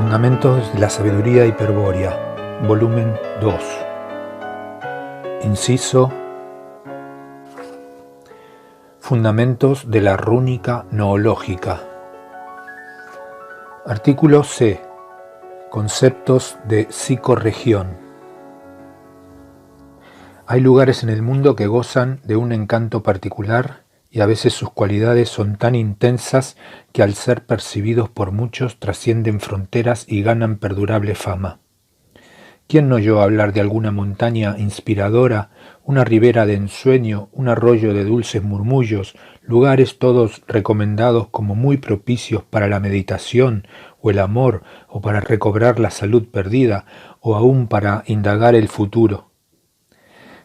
Fundamentos de la Sabiduría Hiperbórea, volumen 2. Inciso. Fundamentos de la rúnica noológica. Artículo C. Conceptos de psicorregión. Hay lugares en el mundo que gozan de un encanto particular y a veces sus cualidades son tan intensas que al ser percibidos por muchos trascienden fronteras y ganan perdurable fama. ¿Quién no oyó hablar de alguna montaña inspiradora, una ribera de ensueño, un arroyo de dulces murmullos, lugares todos recomendados como muy propicios para la meditación o el amor, o para recobrar la salud perdida, o aún para indagar el futuro?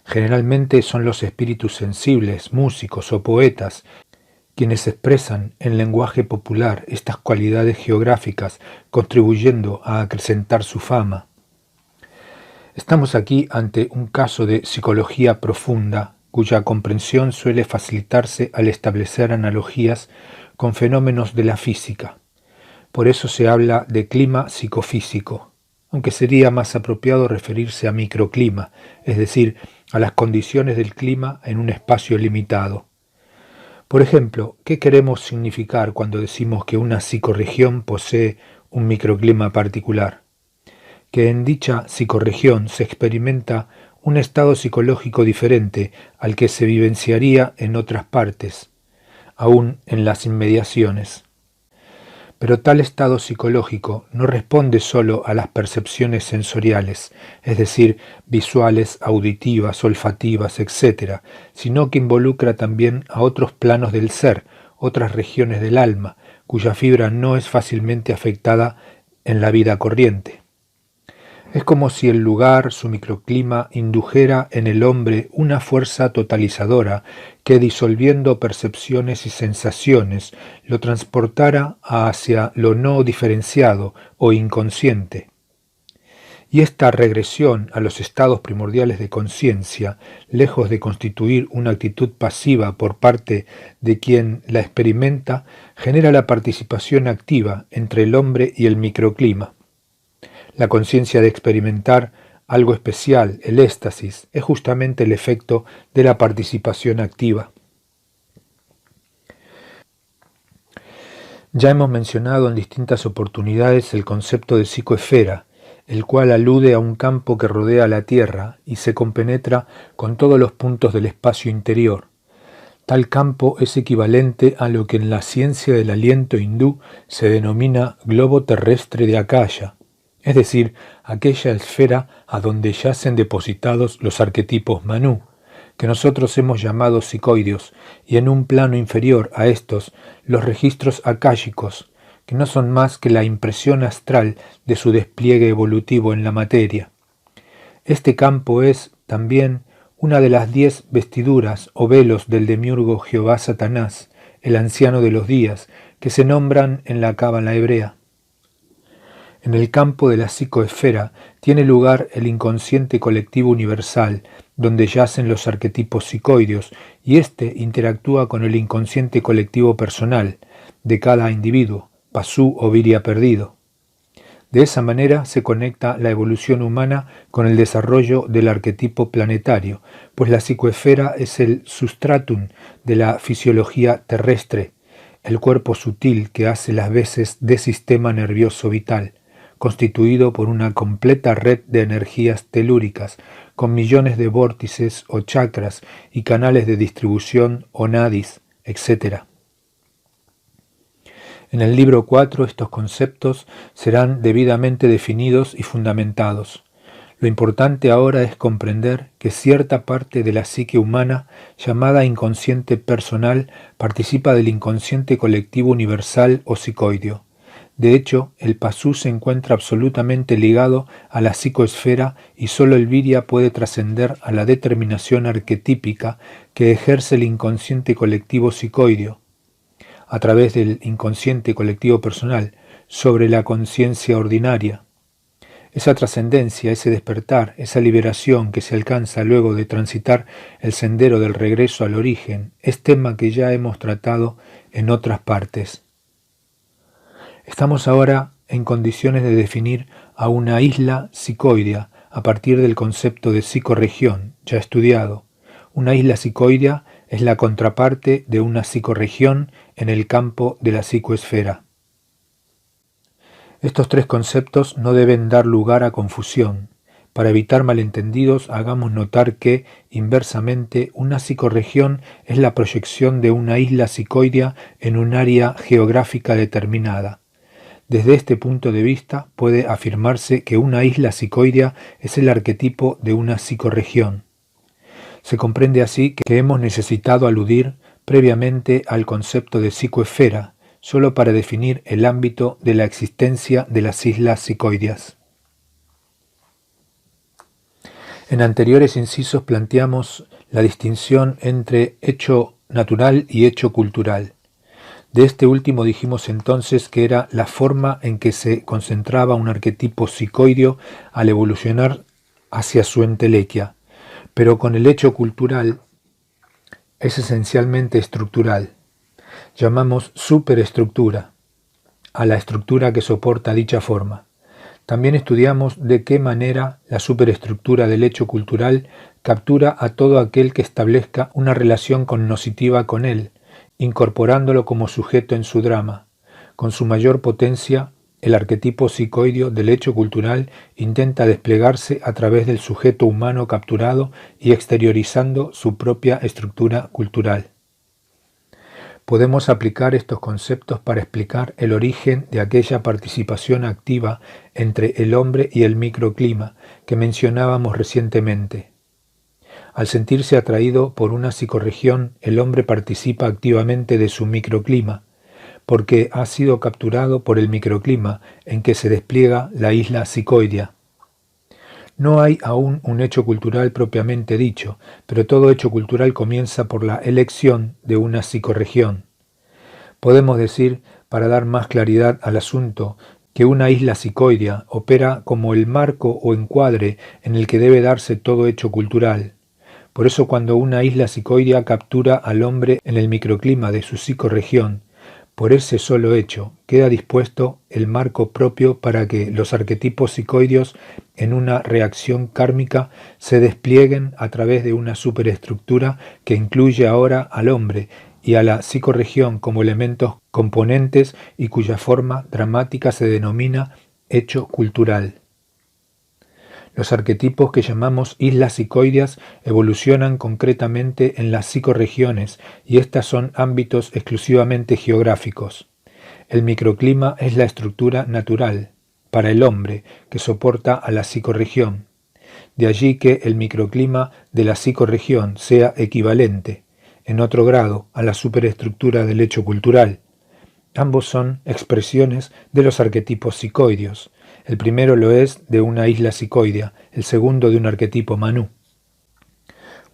Generalmente son los espíritus sensibles, músicos o poetas, quienes expresan en lenguaje popular estas cualidades geográficas, contribuyendo a acrecentar su fama. Estamos aquí ante un caso de psicología profunda, cuya comprensión suele facilitarse al establecer analogías con fenómenos de la física. Por eso se habla de clima psicofísico, aunque sería más apropiado referirse a microclima, es decir, a las condiciones del clima en un espacio limitado. Por ejemplo, ¿qué queremos significar cuando decimos que una psicorregión posee un microclima particular? Que en dicha psicorregión se experimenta un estado psicológico diferente al que se vivenciaría en otras partes, aún en las inmediaciones. Pero tal estado psicológico no responde solo a las percepciones sensoriales, es decir, visuales, auditivas, olfativas, etc., sino que involucra también a otros planos del ser, otras regiones del alma, cuya fibra no es fácilmente afectada en la vida corriente. Es como si el lugar, su microclima, indujera en el hombre una fuerza totalizadora que, disolviendo percepciones y sensaciones, lo transportara hacia lo no diferenciado o inconsciente. Y esta regresión a los estados primordiales de conciencia, lejos de constituir una actitud pasiva por parte de quien la experimenta, genera la participación activa entre el hombre y el microclima. La conciencia de experimentar algo especial, el éxtasis, es justamente el efecto de la participación activa. Ya hemos mencionado en distintas oportunidades el concepto de psicoesfera, el cual alude a un campo que rodea la Tierra y se compenetra con todos los puntos del espacio interior. Tal campo es equivalente a lo que en la ciencia del aliento hindú se denomina globo terrestre de Akasha, es decir, aquella esfera a donde yacen depositados los arquetipos Manu, que nosotros hemos llamado psicoideos, y en un plano inferior a estos, los registros akáshicos, que no son más que la impresión astral de su despliegue evolutivo en la materia. Este campo es, también, una de las 10 vestiduras o velos del demiurgo Jehová Satanás, el anciano de los días, que se nombran en la cábala hebrea. En el campo de la psicoesfera tiene lugar el inconsciente colectivo universal, donde yacen los arquetipos psicoideos, y éste interactúa con el inconsciente colectivo personal, de cada individuo, pasú o viria perdido. De esa manera se conecta la evolución humana con el desarrollo del arquetipo planetario, pues la psicoesfera es el sustratum de la fisiología terrestre, el cuerpo sutil que hace las veces de sistema nervioso vital, constituido por una completa red de energías telúricas, con millones de vórtices o chakras y canales de distribución o nadis, etc. En el libro 4 estos conceptos serán debidamente definidos y fundamentados. Lo importante ahora es comprender que cierta parte de la psique humana, llamada inconsciente personal, participa del inconsciente colectivo universal o psicoideo. De hecho, el pasú se encuentra absolutamente ligado a la psicoesfera y sólo el virya puede trascender a la determinación arquetípica que ejerce el inconsciente colectivo psicoideo, a través del inconsciente colectivo personal, sobre la conciencia ordinaria. Esa trascendencia, ese despertar, esa liberación que se alcanza luego de transitar el sendero del regreso al origen, es tema que ya hemos tratado en otras partes. Estamos ahora en condiciones de definir a una isla psicoidea a partir del concepto de psicorregión, ya estudiado. Una isla psicoidea es la contraparte de una psicorregión en el campo de la psicoesfera. Estos tres conceptos no deben dar lugar a confusión. Para evitar malentendidos, hagamos notar que, inversamente, una psicorregión es la proyección de una isla psicoidea en un área geográfica determinada. Desde este punto de vista, puede afirmarse que una isla psicoidea es el arquetipo de una psicorregión. Se comprende así que hemos necesitado aludir previamente al concepto de psicoesfera, solo para definir el ámbito de la existencia de las islas psicoideas. En anteriores incisos planteamos la distinción entre hecho natural y hecho cultural. De este último dijimos entonces que era la forma en que se concentraba un arquetipo psicoideo al evolucionar hacia su entelequia, pero con el hecho cultural es esencialmente estructural. Llamamos superestructura a la estructura que soporta dicha forma. También estudiamos de qué manera la superestructura del hecho cultural captura a todo aquel que establezca una relación cognoscitiva con él, incorporándolo como sujeto en su drama. Con su mayor potencia, el arquetipo psicoideo del hecho cultural intenta desplegarse a través del sujeto humano capturado y exteriorizando su propia estructura cultural. Podemos aplicar estos conceptos para explicar el origen de aquella participación activa entre el hombre y el microclima que mencionábamos recientemente. Al sentirse atraído por una psicorregión, el hombre participa activamente de su microclima, porque ha sido capturado por el microclima en que se despliega la isla psicoidea. No hay aún un hecho cultural propiamente dicho, pero todo hecho cultural comienza por la elección de una psicorregión. Podemos decir, para dar más claridad al asunto, que una isla psicoidea opera como el marco o encuadre en el que debe darse todo hecho cultural. Por eso cuando una isla psicoidea captura al hombre en el microclima de su psicorregión, por ese solo hecho queda dispuesto el marco propio para que los arquetipos psicoideos en una reacción kármica se desplieguen a través de una superestructura que incluye ahora al hombre y a la psicorregión como elementos componentes y cuya forma dramática se denomina hecho cultural. Los arquetipos que llamamos islas psicoideas evolucionan concretamente en las psicorregiones y estas son ámbitos exclusivamente geográficos. El microclima es la estructura natural para el hombre que soporta a la psicorregión. De allí que el microclima de la psicorregión sea equivalente, en otro grado, a la superestructura del hecho cultural. Ambos son expresiones de los arquetipos psicoideos. El primero lo es de una isla psicoidea, el segundo de un arquetipo manú.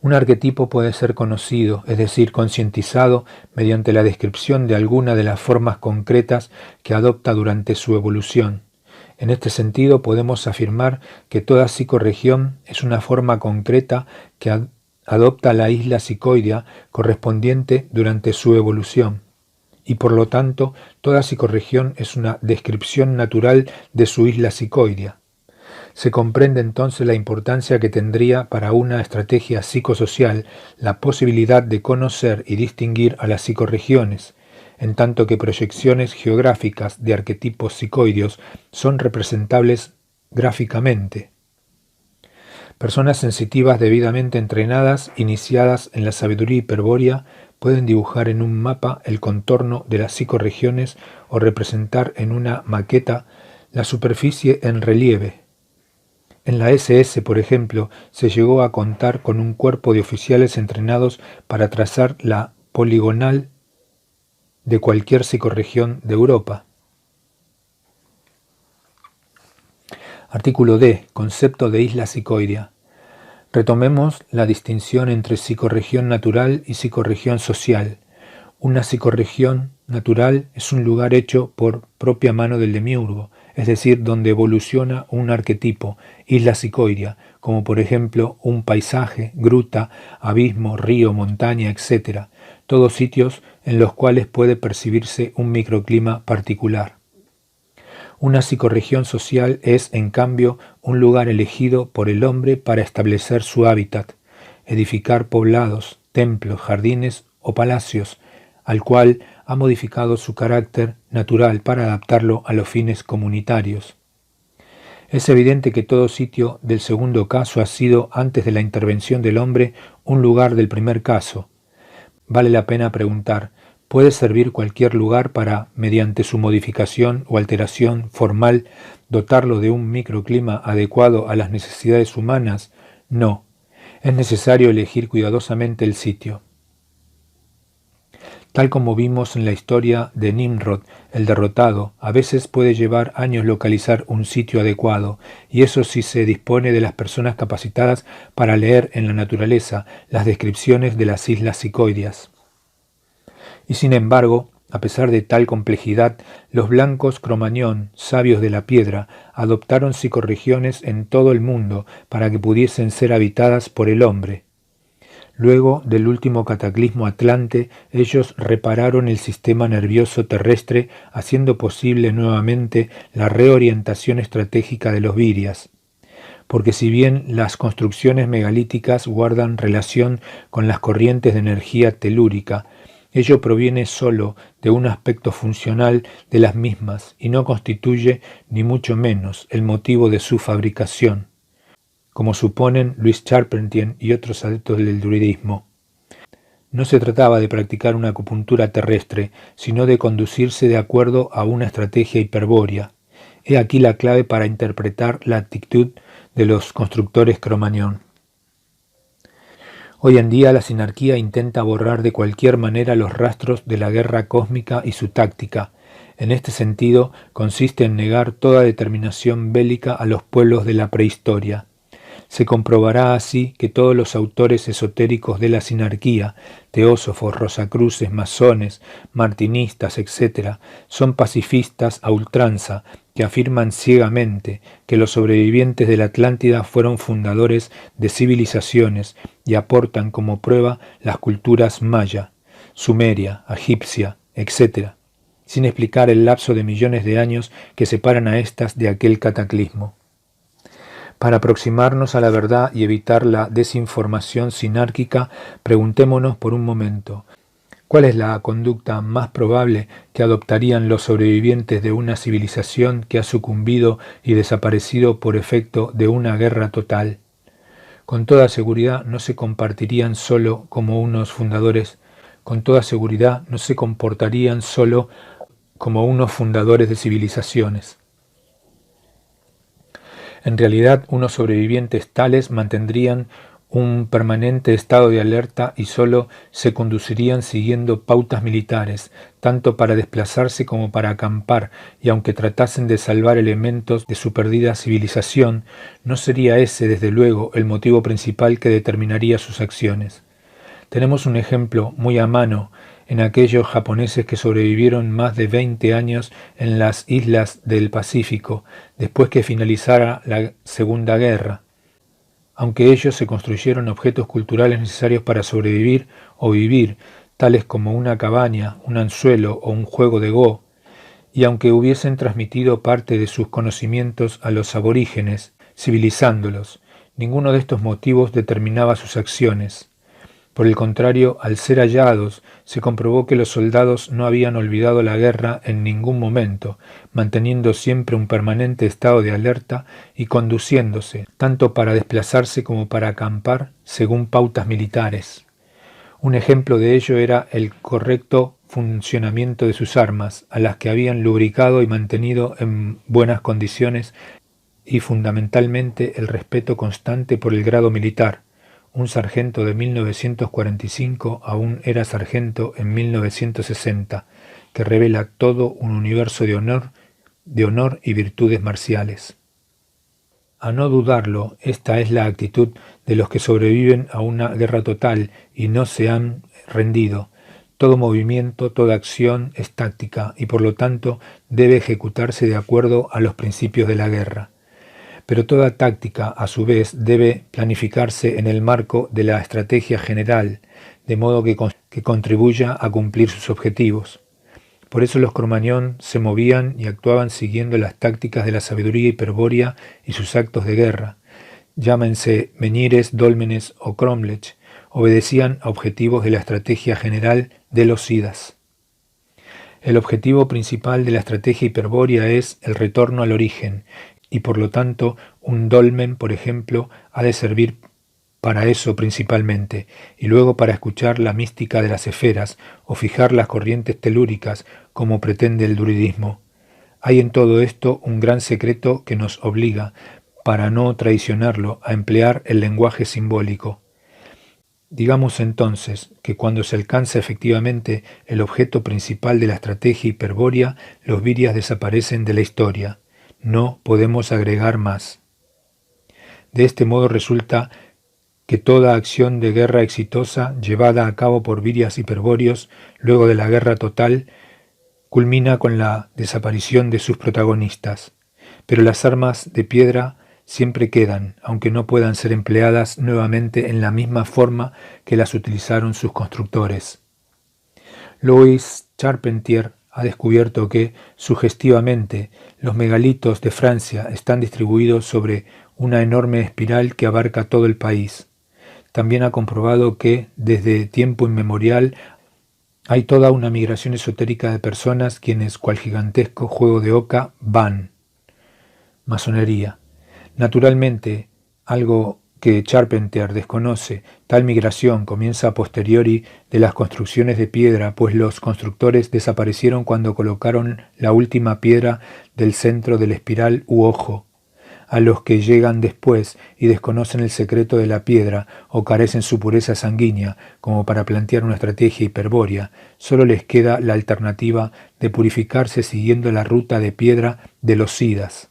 Un arquetipo puede ser conocido, es decir, concientizado, mediante la descripción de alguna de las formas concretas que adopta durante su evolución. En este sentido, podemos afirmar que toda psicorregión es una forma concreta que adopta la isla psicoidea correspondiente durante su evolución. Y por lo tanto, toda psicorregión es una descripción natural de su isla psicoidea. Se comprende entonces la importancia que tendría para una estrategia psicosocial la posibilidad de conocer y distinguir a las psicorregiones, en tanto que proyecciones geográficas de arquetipos psicoideos son representables gráficamente. Personas sensitivas debidamente entrenadas, iniciadas en la sabiduría hiperbórea, pueden dibujar en un mapa el contorno de las psicorregiones o representar en una maqueta la superficie en relieve. En la SS, por ejemplo, se llegó a contar con un cuerpo de oficiales entrenados para trazar la poligonal de cualquier psicorregión de Europa. Artículo D. Concepto de isla psicoidea. Retomemos la distinción entre psicorregión natural y psicorregión social. Una psicorregión natural es un lugar hecho por propia mano del demiurgo, es decir, donde evoluciona un arquetipo, isla psicoidea, como por ejemplo un paisaje, gruta, abismo, río, montaña, etc. Todos sitios en los cuales puede percibirse un microclima particular. Una psicorregión social es, en cambio, un lugar elegido por el hombre para establecer su hábitat, edificar poblados, templos, jardines o palacios, al cual ha modificado su carácter natural para adaptarlo a los fines comunitarios. Es evidente que todo sitio del segundo caso ha sido, antes de la intervención del hombre, un lugar del primer caso. Vale la pena preguntar, ¿puede servir cualquier lugar para, mediante su modificación o alteración formal, dotarlo de un microclima adecuado a las necesidades humanas? No. Es necesario elegir cuidadosamente el sitio. Tal como vimos en la historia de Nimrod, el derrotado, a veces puede llevar años localizar un sitio adecuado, y eso si se dispone de las personas capacitadas para leer en la naturaleza las descripciones de las islas Cicoideas. Y sin embargo, a pesar de tal complejidad, los blancos Cromañón, sabios de la piedra, adoptaron psicorregiones en todo el mundo para que pudiesen ser habitadas por el hombre. Luego del último cataclismo atlante, ellos repararon el sistema nervioso terrestre, haciendo posible nuevamente la reorientación estratégica de los virias. Porque si bien las construcciones megalíticas guardan relación con las corrientes de energía telúrica, ello proviene sólo de un aspecto funcional de las mismas y no constituye, ni mucho menos, el motivo de su fabricación, como suponen Louis Charpentier y otros adeptos del druidismo. No se trataba de practicar una acupuntura terrestre, sino de conducirse de acuerdo a una estrategia hiperbórea. He aquí la clave para interpretar la actitud de los constructores Cromañón. Hoy en día la sinarquía intenta borrar de cualquier manera los rastros de la guerra cósmica y su táctica. En este sentido, consiste en negar toda determinación bélica a los pueblos de la prehistoria. Se comprobará así que todos los autores esotéricos de la sinarquía, teósofos, rosacruces, masones, martinistas, etc., son pacifistas a ultranza, que afirman ciegamente que los sobrevivientes de la Atlántida fueron fundadores de civilizaciones y aportan como prueba las culturas maya, sumeria, egipcia, etc., sin explicar el lapso de millones de años que separan a éstas de aquel cataclismo. Para aproximarnos a la verdad y evitar la desinformación sinárquica, preguntémonos por un momento, ¿cuál es la conducta más probable que adoptarían los sobrevivientes de una civilización que ha sucumbido y desaparecido por efecto de una guerra total? Con toda seguridad no se compartirían solo como unos fundadores, con toda seguridad no se comportarían solo como unos fundadores de civilizaciones. En realidad, unos sobrevivientes tales mantendrían un permanente estado de alerta y solo se conducirían siguiendo pautas militares, tanto para desplazarse como para acampar, y aunque tratasen de salvar elementos de su perdida civilización, no sería ese, desde luego, el motivo principal que determinaría sus acciones. Tenemos un ejemplo muy a mano en aquellos japoneses que sobrevivieron más de 20 años en las islas del Pacífico, después que finalizara la Segunda Guerra. Aunque ellos se construyeron objetos culturales necesarios para sobrevivir o vivir, tales como una cabaña, un anzuelo o un juego de go, y aunque hubiesen transmitido parte de sus conocimientos a los aborígenes, civilizándolos, ninguno de estos motivos determinaba sus acciones. Por el contrario, al ser hallados, se comprobó que los soldados no habían olvidado la guerra en ningún momento, manteniendo siempre un permanente estado de alerta y conduciéndose, tanto para desplazarse como para acampar, según pautas militares. Un ejemplo de ello era el correcto funcionamiento de sus armas, a las que habían lubricado y mantenido en buenas condiciones, y fundamentalmente el respeto constante por el grado militar. Un sargento de 1945 aún era sargento en 1960, que revela todo un universo de honor y virtudes marciales. A no dudarlo, esta es la actitud de los que sobreviven a una guerra total y no se han rendido. Todo movimiento, toda acción es táctica y por lo tanto debe ejecutarse de acuerdo a los principios de la guerra. Pero toda táctica, a su vez, debe planificarse en el marco de la estrategia general, de modo que contribuya a cumplir sus objetivos. Por eso los Cromañón se movían y actuaban siguiendo las tácticas de la sabiduría hiperbórea y sus actos de guerra, llámense menhires, dólmenes o cromlech, obedecían a objetivos de la estrategia general de los Sidas. El objetivo principal de la estrategia hiperbórea es el retorno al origen, y por lo tanto un dolmen, por ejemplo, ha de servir para eso principalmente, y luego para escuchar la mística de las esferas o fijar las corrientes telúricas como pretende el druidismo. Hay en todo esto un gran secreto que nos obliga, para no traicionarlo, a emplear el lenguaje simbólico. Digamos entonces que cuando se alcanza efectivamente el objeto principal de la estrategia hiperbórea, los virias desaparecen de la historia. No podemos agregar más. De este modo resulta que toda acción de guerra exitosa llevada a cabo por virias hiperbóreos luego de la guerra total culmina con la desaparición de sus protagonistas. Pero las armas de piedra siempre quedan, aunque no puedan ser empleadas nuevamente en la misma forma que las utilizaron sus constructores. Louis Charpentier ha descubierto que, sugestivamente, los megalitos de Francia están distribuidos sobre una enorme espiral que abarca todo el país. También ha comprobado que, desde tiempo inmemorial, hay toda una migración esotérica de personas quienes, cual gigantesco juego de oca, van. Masonería. Naturalmente, algo que Charpentier desconoce, tal migración comienza a posteriori de las construcciones de piedra, pues los constructores desaparecieron cuando colocaron la última piedra del centro del espiral u ojo. A los que llegan después y desconocen el secreto de la piedra o carecen su pureza sanguínea como para plantear una estrategia hiperbórea, solo les queda la alternativa de purificarse siguiendo la ruta de piedra de los Sidas.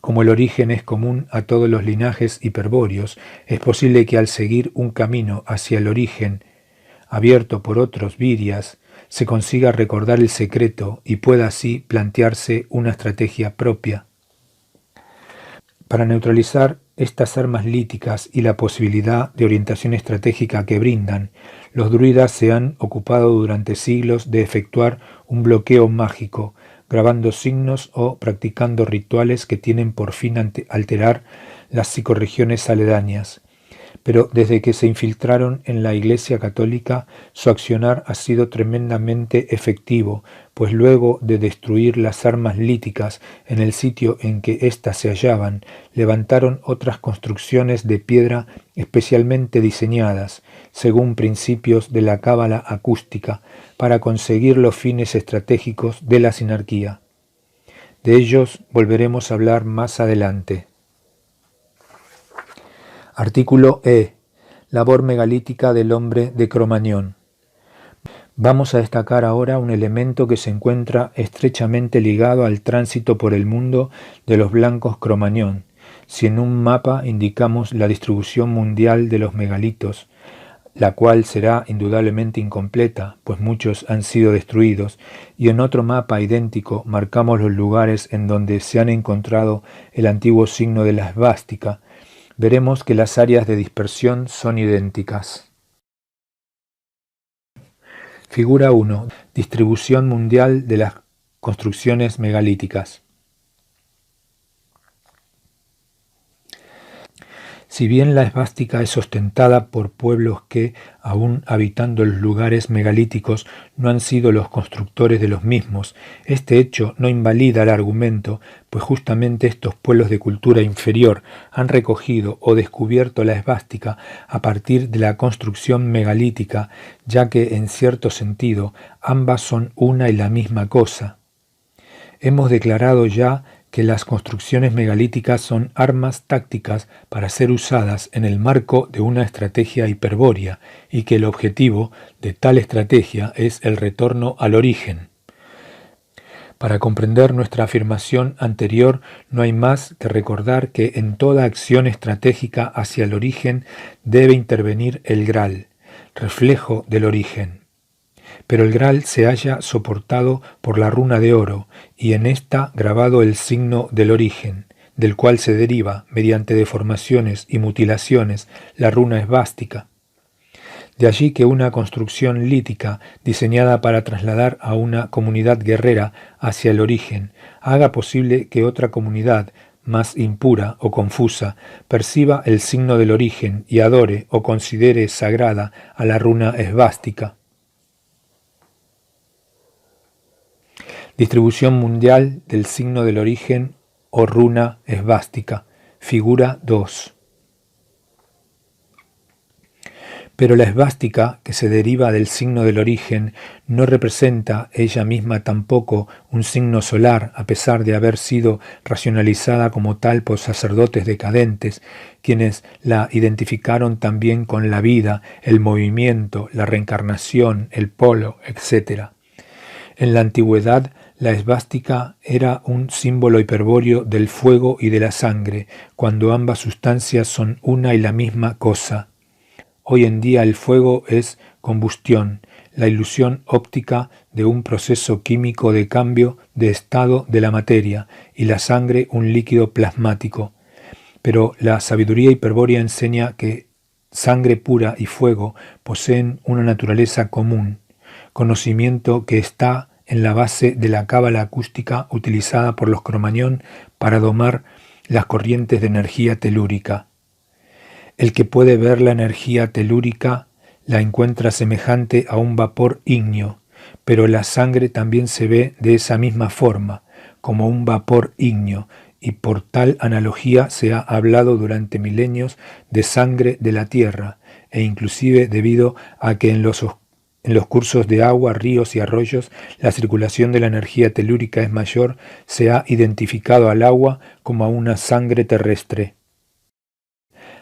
Como el origen es común a todos los linajes hiperbóreos, es posible que al seguir un camino hacia el origen, abierto por otros virias, se consiga recordar el secreto y pueda así plantearse una estrategia propia. Para neutralizar estas armas líticas y la posibilidad de orientación estratégica que brindan, los druidas se han ocupado durante siglos de efectuar un bloqueo mágico, grabando signos o practicando rituales que tienen por fin alterar las psicorregiones aledañas. Pero desde que se infiltraron en la Iglesia Católica, su accionar ha sido tremendamente efectivo, pues luego de destruir las armas líticas en el sitio en que éstas se hallaban, levantaron otras construcciones de piedra especialmente diseñadas, según principios de la cábala acústica, para conseguir los fines estratégicos de la sinarquía. De ellos volveremos a hablar más adelante. Artículo E. Labor megalítica del hombre de Cromañón. Vamos a destacar ahora un elemento que se encuentra estrechamente ligado al tránsito por el mundo de los blancos Cromañón. Si en un mapa indicamos la distribución mundial de los megalitos, la cual será indudablemente incompleta, pues muchos han sido destruidos, y en otro mapa idéntico marcamos los lugares en donde se han encontrado el antiguo signo de la esvástica, veremos que las áreas de dispersión son idénticas. Figura 1. Distribución mundial de las construcciones megalíticas. Si bien la esvástica es ostentada por pueblos que, aún habitando los lugares megalíticos, no han sido los constructores de los mismos, este hecho no invalida el argumento, pues justamente estos pueblos de cultura inferior han recogido o descubierto la esvástica a partir de la construcción megalítica, ya que, en cierto sentido, ambas son una y la misma cosa. Hemos declarado ya que las construcciones megalíticas son armas tácticas para ser usadas en el marco de una estrategia hiperbórea y que el objetivo de tal estrategia es el retorno al origen. Para comprender nuestra afirmación anterior no hay más que recordar que en toda acción estratégica hacia el origen debe intervenir el Graal, reflejo del origen. Pero el Graal se halla soportado por la runa de oro y en esta grabado el signo del origen, del cual se deriva, mediante deformaciones y mutilaciones, la runa esvástica. De allí que una construcción lítica diseñada para trasladar a una comunidad guerrera hacia el origen haga posible que otra comunidad más impura o confusa perciba el signo del origen y adore o considere sagrada a la runa esvástica. Distribución mundial del signo del origen o runa esvástica. Figura 2. Pero la esvástica, que se deriva del signo del origen, no representa ella misma tampoco un signo solar, a pesar de haber sido racionalizada como tal por sacerdotes decadentes, quienes la identificaron también con la vida, el movimiento, la reencarnación, el polo, etc. En la antigüedad, la esvástica era un símbolo hiperbóreo del fuego y de la sangre, cuando ambas sustancias son una y la misma cosa. Hoy en día el fuego es combustión, la ilusión óptica de un proceso químico de cambio de estado de la materia, y la sangre un líquido plasmático. Pero la sabiduría hiperbórea enseña que sangre pura y fuego poseen una naturaleza común, conocimiento que está en la base de la cábala acústica utilizada por los Cromañón para domar las corrientes de energía telúrica. El que puede ver la energía telúrica la encuentra semejante a un vapor ígneo, pero la sangre también se ve de esa misma forma, como un vapor ígneo, y por tal analogía se ha hablado durante milenios de sangre de la tierra, e inclusive debido a que en los cursos de agua, ríos y arroyos la circulación de la energía telúrica es mayor, se ha identificado al agua como a una sangre terrestre.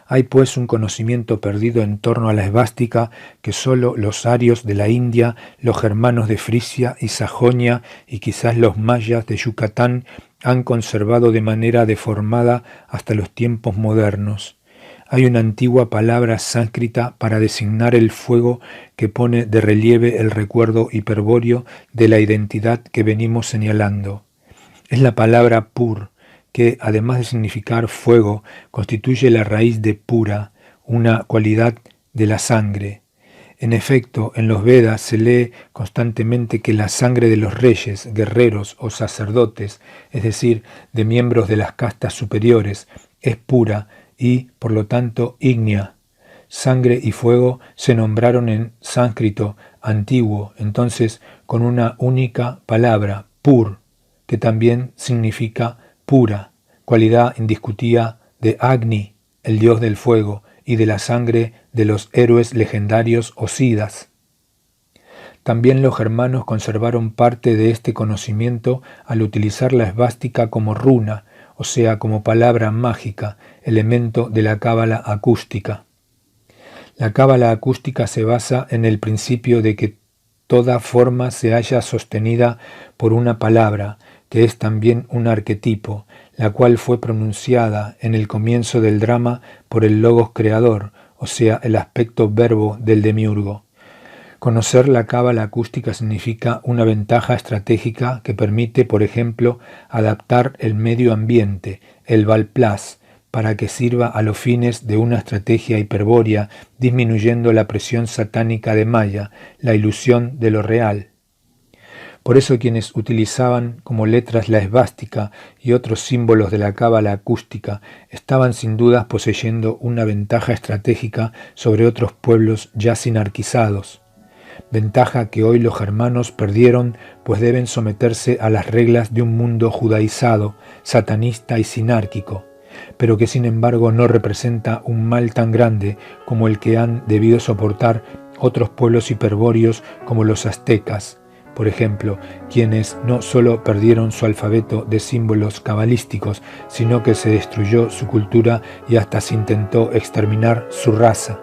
Hay pues un conocimiento perdido en torno a la esvástica que sólo los arios de la India, los germanos de Frisia y Sajonia y quizás los mayas de Yucatán han conservado de manera deformada hasta los tiempos modernos. Hay una antigua palabra sánscrita para designar el fuego que pone de relieve el recuerdo hiperbóreo de la identidad que venimos señalando. Es la palabra pur, que, además de significar fuego, constituye la raíz de pura, una cualidad de la sangre. En efecto, en los Vedas se lee constantemente que la sangre de los reyes, guerreros o sacerdotes, es decir, de miembros de las castas superiores, es pura y, por lo tanto, ígnea. Sangre y fuego se nombraron en sánscrito antiguo, entonces con una única palabra, pur, que también significa pura, cualidad indiscutida de Agni, el dios del fuego, y de la sangre de los héroes legendarios o Siddhas. También los germanos conservaron parte de este conocimiento al utilizar la esvástica como runa, o sea, como palabra mágica, elemento de la cábala acústica. La cábala acústica se basa en el principio de que toda forma se halla sostenida por una palabra, que es también un arquetipo, la cual fue pronunciada en el comienzo del drama por el logos creador, o sea, el aspecto verbo del demiurgo. Conocer la cábala acústica significa una ventaja estratégica que permite, por ejemplo, adaptar el medio ambiente, el Valplas, para que sirva a los fines de una estrategia hiperbórea, disminuyendo la presión satánica de Maya, la ilusión de lo real. Por eso quienes utilizaban como letras la esvástica y otros símbolos de la cábala acústica estaban sin dudas poseyendo una ventaja estratégica sobre otros pueblos ya sinarquizados. Ventaja que hoy los germanos perdieron, pues deben someterse a las reglas de un mundo judaizado, satanista y sinárquico, pero que sin embargo no representa un mal tan grande como el que han debido soportar otros pueblos hiperbóreos como los aztecas, por ejemplo, quienes no solo perdieron su alfabeto de símbolos cabalísticos, sino que se destruyó su cultura y hasta se intentó exterminar su raza.